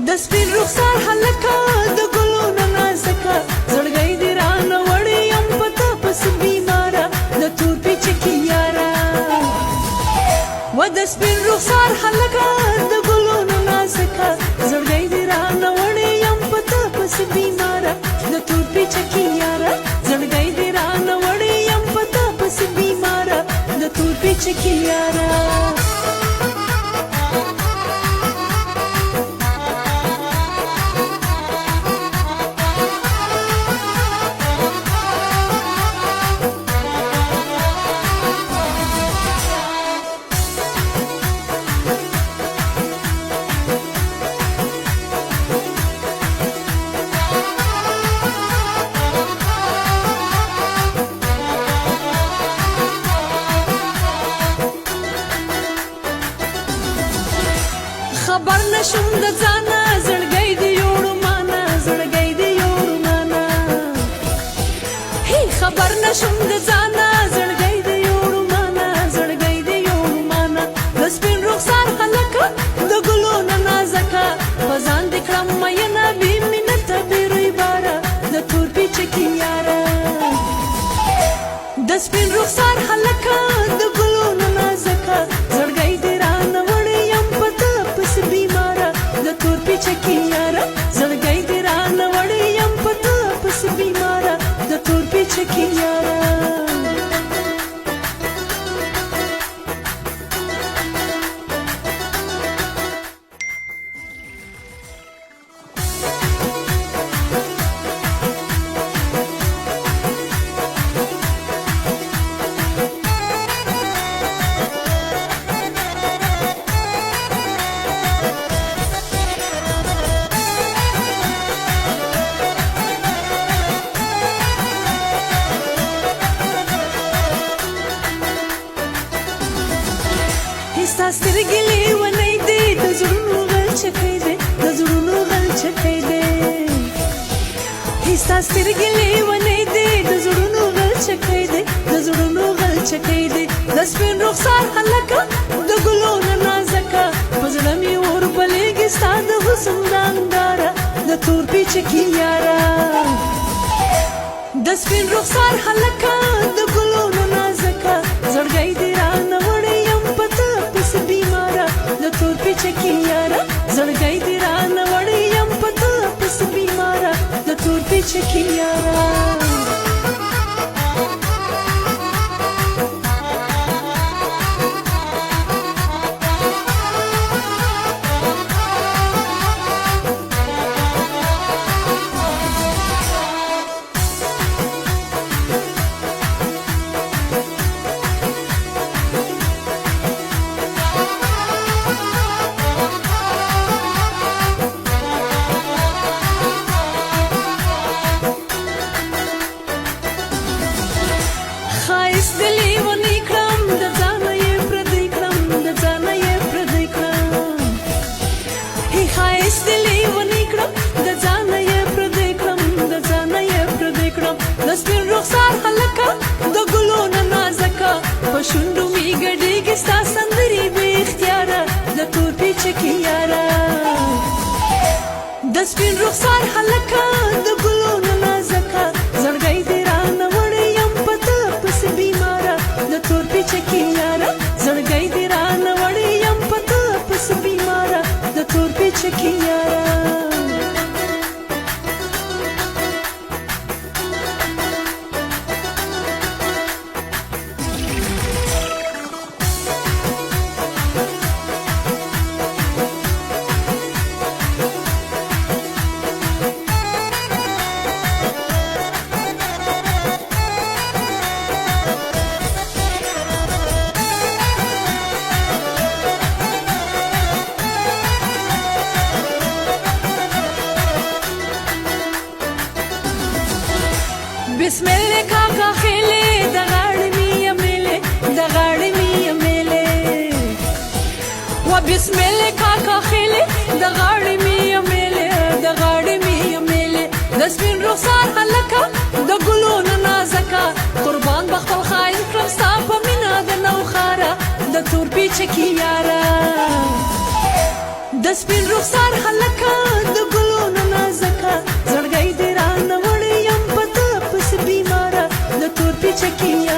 د سپین رخسار هلکه د ګلونو نازکه زړګی دې رانه وړی یم په تا پسې بیماره د تور پیچکي یاره و د سپین رخسار هلکه د ګلونو نازکه زړګی دې رانه وړی یم په تا پسې بیماره د تور پیچکي یاره زړګی دې رانه وړی یم په تا پسې بیماره د تور پیچکي یاره خبر نشم د ځانه زړګی دې یوړو مانه زړګی دې یوړو مانه خبر نشم د ځانه زړګی دې یوړو مانه زړګی دې یوړو مانه د سپین رخسار هلکه د ګلونو نازکه په ځان دې کړم مینه بې منته بې رویباره د تور پیچکي یاره د سپین رخسار هلکه د ګلونو نازکه زړګی دې رانه وړی یم په تا پسې بیماره د تور پیچکي یاره زړګی دې رانه وړی یم په تا پسې بیماره د تور پیچکي یاره ستا سترګې لیونۍ دي د زړونو غلچکی دی د زړونو غلچکی دی ستا سترګې لیونۍ دي د زړونو غلچکی دی د زړونو غلچکی دی د سپین رخسار هلکه د ګلونو نازکه په زړه مې اور بلېږي ستا د حسن رنګداره د تور پیچکي یاره د سپین رخسار هلکه د ګلونو نازکه زړګی دې رانه وړی یم په تا پسې بیماره د تور پیچکي یاره زړګی دې رانه وړی یم په تا پسې بیماره د تور پیچکي یاره ښایست دې لیونی کړم د ځانه یې پردی کړم د ځانه یې پردی کړم ښایست دې لیونی کړم د ځانه یې پردی کړم د ځانه یې پردی کړم د سپین رخسار هلکه د ګلونو نازکه په شونډو مې ګډېږي ستا سندرې بې اختیاره د تور پیچکي یاره د سپین رخسار هلکه د ګلونو نازکه زړګی دې رانه وړی یم په تا پسې بیماره د تور پیچکي یاره زړګی دې رانه وړی یم په تا پسې بیماره د تور پیچکي یاره بسم الله کاکا خیلې د غاړې مې یمېلې د غاړې مې یمېلې و بسم الله کاکا خیلې د غاړې مې یمېلې د غاړې مې یمېلې د سپین رخسار هلکه د ګلونو نازکه قربان به خپل خاین کړم ستا په مینه د نوخاره د تور پیچکي یاره د سپین رخسار هلکه چکی